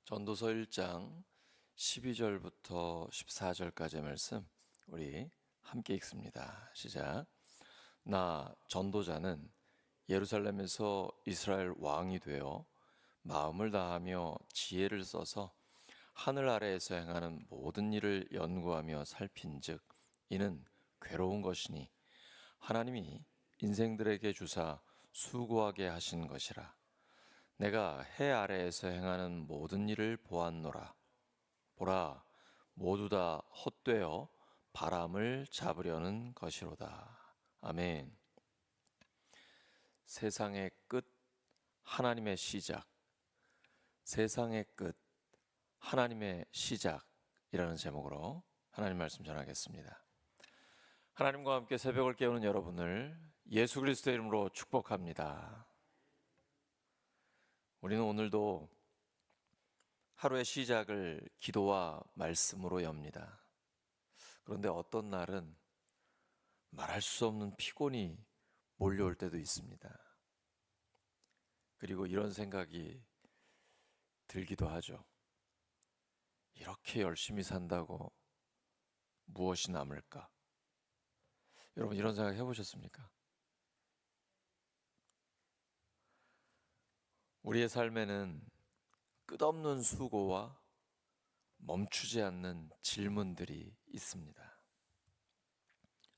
전도서 1장 12절부터 14절까지의 말씀 우리 함께 읽습니다. 시작. 나 전도자는 예루살렘에서 이스라엘 왕이 되어 마음을 다하며 지혜를 써서 하늘 아래에서 행하는 모든 일을 연구하며 살핀즉 이는 괴로운 것이니 하나님이 인생들에게 주사 수고하게 하신 것이라. 내가 해 아래에서 행하는 모든 일을 보았노라. 보라, 모두 다 헛되어 바람을 잡으려는 것이로다. 아멘. 세상의 끝, 하나님의 시작. 세상의 끝, 하나님의 시작이라는 제목으로 하나님 말씀 전하겠습니다. 하나님과 함께 새벽을 깨우는 여러분을 예수 그리스도의 이름으로 축복합니다. 우리는 오늘도 하루의 시작을 기도와 말씀으로 엽니다. 그런데 어떤 날은 말할 수 없는 피곤이 몰려올 때도 있습니다. 그리고 이런 생각이 들기도 하죠. 이렇게 열심히 산다고 무엇이 남을까? 여러분 이런 생각 해보셨습니까? 우리의 삶에는 끝없는 수고와 멈추지 않는 질문들이 있습니다.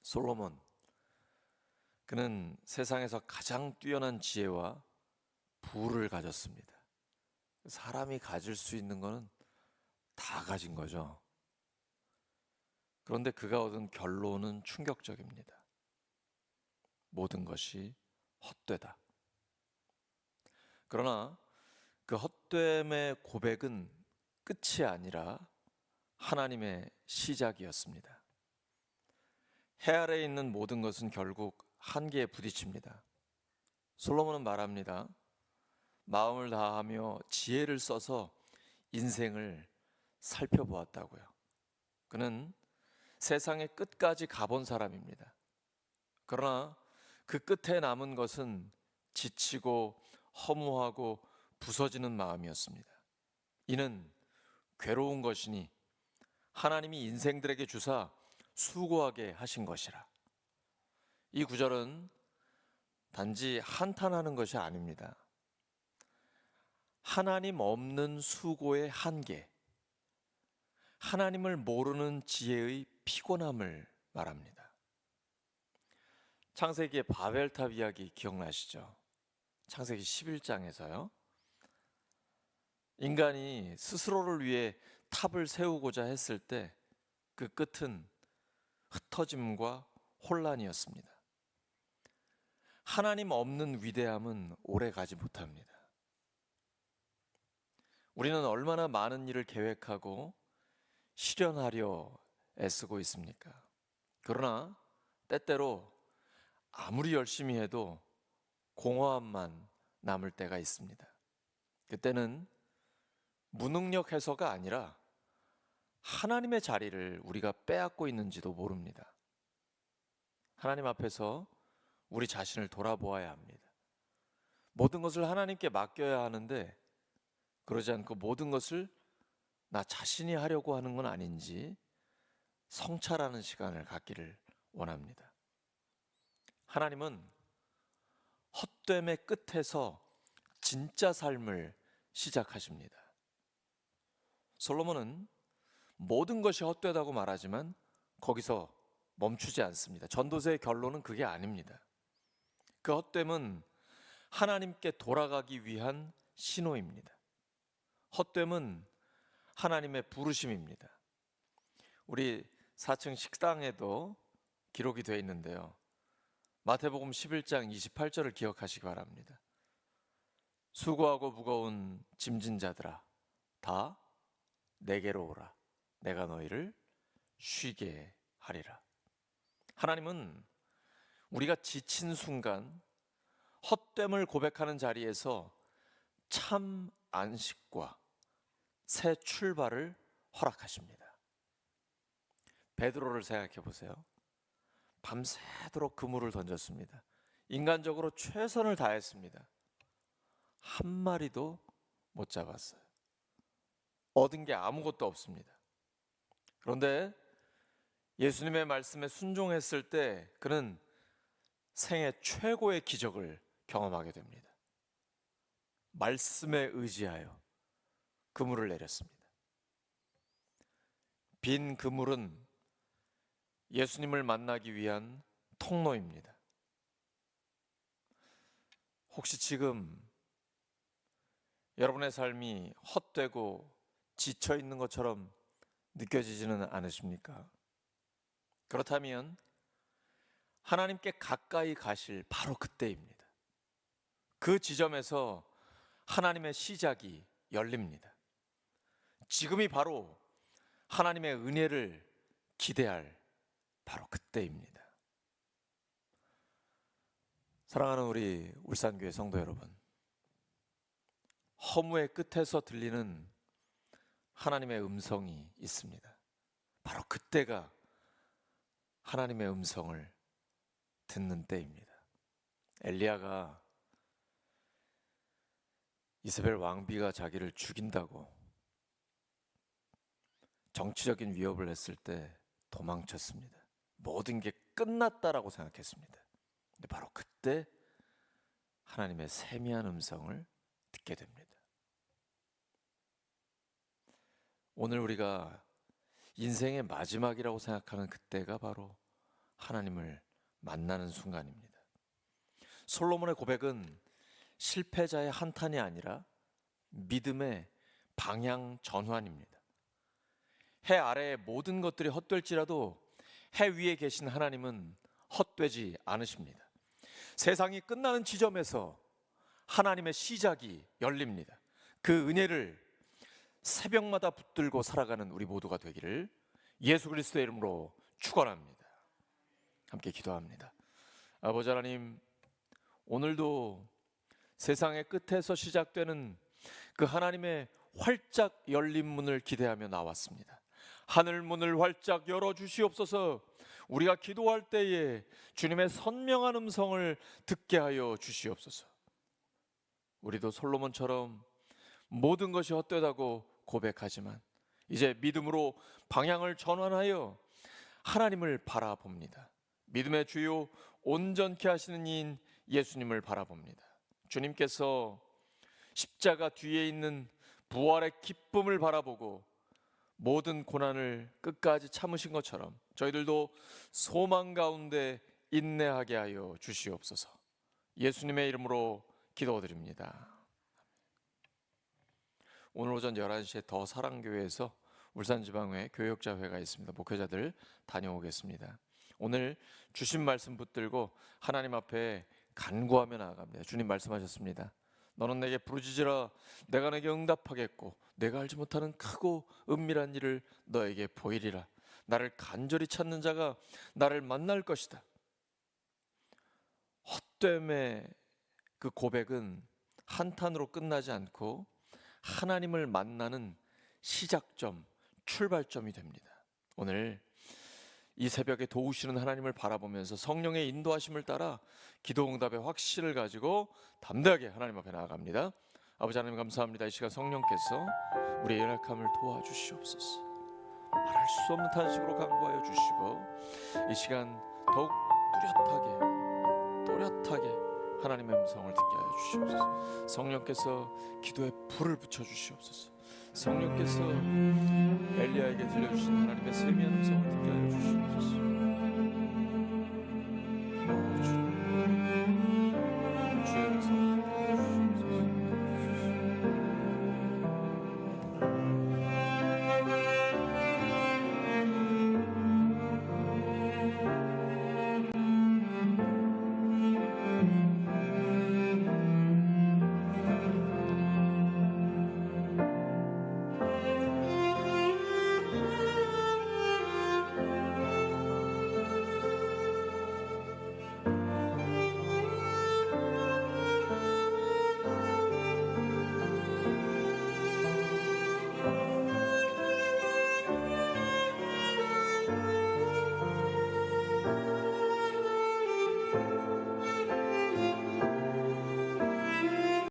솔로몬, 그는 세상에서 가장 뛰어난 지혜와 부를 가졌습니다. 사람이 가질 수 있는 것은 다 가진 거죠. 그런데 그가 얻은 결론은 충격적입니다. 모든 것이 헛되다. 그러나 그 헛됨의 고백은 끝이 아니라 하나님의 시작이었습니다. 해 아래에 있는 모든 것은 결국 한계에 부딪힙니다. 솔로몬은 말합니다. 마음을 다하며 지혜를 써서 인생을 살펴보았다고요. 그는 세상의 끝까지 가본 사람입니다. 그러나 그 끝에 남은 것은 지치고 허무하고 부서지는 마음이었습니다. 이는 괴로운 것이니 하나님이 인생들에게 주사 수고하게 하신 것이라. 이 구절은 단지 한탄하는 것이 아닙니다. 하나님 없는 수고의 한계, 하나님을 모르는 지혜의 피곤함을 말합니다. 창세기의 바벨탑 이야기 기억나시죠? 창세기 11장에서요. 인간이 스스로를 위해 탑을 세우고자 했을 때 그 끝은 흩어짐과 혼란이었습니다. 하나님 없는 위대함은 오래 가지 못합니다. 우리는 얼마나 많은 일을 계획하고 실현하려 애쓰고 있습니까? 그러나 때때로 아무리 열심히 해도 공허함만 남을 때가 있습니다. 그때는 무능력 해서가 아니라 하나님의 자리를 우리가 빼앗고 있는지도 모릅니다. 하나님 앞에서 우리 자신을 돌아보아야 합니다. 모든 것을 하나님께 맡겨야 하는데 그러지 않고 모든 것을 나 자신이 하려고 하는 건 아닌지 성찰하는 시간을 갖기를 원합니다. 하나님은 헛됨의 끝에서 진짜 삶을 시작하십니다. 솔로몬은 모든 것이 헛되다고 말하지만 거기서 멈추지 않습니다. 전도서의 결론은 그게 아닙니다. 그 헛됨은 하나님께 돌아가기 위한 신호입니다. 헛됨은 하나님의 부르심입니다. 우리 4층 식당에도 기록이 되어 있는데요. 마태복음 11장 28절을 기억하시기 바랍니다. 수고하고 무거운 짐진 자들아 다 내게로 오라. 내가 너희를 쉬게 하리라. 하나님은 우리가 지친 순간 헛됨을 고백하는 자리에서 참 안식과 새 출발을 허락하십니다. 베드로를 생각해 보세요. 밤새도록 그물을 던졌습니다. 인간적으로 최선을 다했습니다. 한 마리도 못 잡았어요. 얻은 게 아무것도 없습니다. 그런데 예수님의 말씀에 순종했을 때 그는 생애 최고의 기적을 경험하게 됩니다. 말씀에 의지하여 그물을 내렸습니다. 빈 그물은 예수님을 만나기 위한 통로입니다. 혹시 지금 여러분의 삶이 헛되고 지쳐 있는 것처럼 느껴지지는 않으십니까? 그렇다면 하나님께 가까이 가실 바로 그때입니다. 그 지점에서 하나님의 시작이 열립니다. 지금이 바로 하나님의 은혜를 기대할 바로 그때입니다. 사랑하는 우리 울산교회 성도 여러분, 허무의 끝에서 들리는 하나님의 음성이 있습니다. 바로 그때가 하나님의 음성을 듣는 때입니다. 엘리야가 이세벨 왕비가 자기를 죽인다고 정치적인 위협을 했을 때 도망쳤습니다. 모든 게 끝났다라고 생각했습니다. 근데 바로 그때 하나님의 세미한 음성을 듣게 됩니다. 오늘 우리가 인생의 마지막이라고 생각하는 그때가 바로 하나님을 만나는 순간입니다. 솔로몬의 고백은 실패자의 한탄이 아니라 믿음의 방향 전환입니다. 해 아래의 모든 것들이 헛될지라도 해 위에 계신 하나님은 헛되지 않으십니다. 세상이 끝나는 지점에서 하나님의 시작이 열립니다. 그 은혜를 새벽마다 붙들고 살아가는 우리 모두가 되기를 예수 그리스도의 이름으로 축원합니다. 함께 기도합니다. 아버지 하나님, 오늘도 세상의 끝에서 시작되는 그 하나님의 활짝 열린 문을 기대하며 나왔습니다. 하늘 문을 활짝 열어주시옵소서. 우리가 기도할 때에 주님의 선명한 음성을 듣게 하여 주시옵소서. 우리도 솔로몬처럼 모든 것이 헛되다고 고백하지만 이제 믿음으로 방향을 전환하여 하나님을 바라봅니다. 믿음의 주요 온전케 하시는 이인 예수님을 바라봅니다. 주님께서 십자가 뒤에 있는 부활의 기쁨을 바라보고 모든 고난을 끝까지 참으신 것처럼 저희들도 소망 가운데 인내하게 하여 주시옵소서. 예수님의 이름으로 기도드립니다. 오늘 오전 11시에 더 사랑교회에서 울산지방회 교역자회가 있습니다. 목회자들 다녀오겠습니다. 오늘 주신 말씀 붙들고 하나님 앞에 간구하며 나아갑니다. 주님 말씀하셨습니다. 너는 내게 부르짖으라 내가 내게 응답하겠고 내가 알지 못하는 크고 은밀한 일을 너에게 보이리라. 나를 간절히 찾는 자가 나를 만날 것이다. 헛됨의 그 고백은 한탄으로 끝나지 않고 하나님을 만나는 시작점, 출발점이 됩니다. 오늘 이 새벽에 도우시는 하나님을 바라보면서 성령의 인도하심을 따라 기도응답의 확신을 가지고 담대하게 하나님 앞에 나아갑니다. 아버지 하나님 감사합니다. 이 시간 성령께서 우리의 연약함을 도와주시옵소서. 말할 수 없는 탄식으로 간구하여 주시고 이 시간 더욱 또렷하게 하나님의 음성을 듣게 하여 주시옵소서. 성령께서 기도에 불을 붙여 주시옵소서. 성령께서 엘리야에게 들려주신 하나님의 세미한 음성을 듣게 하여 주시옵소서.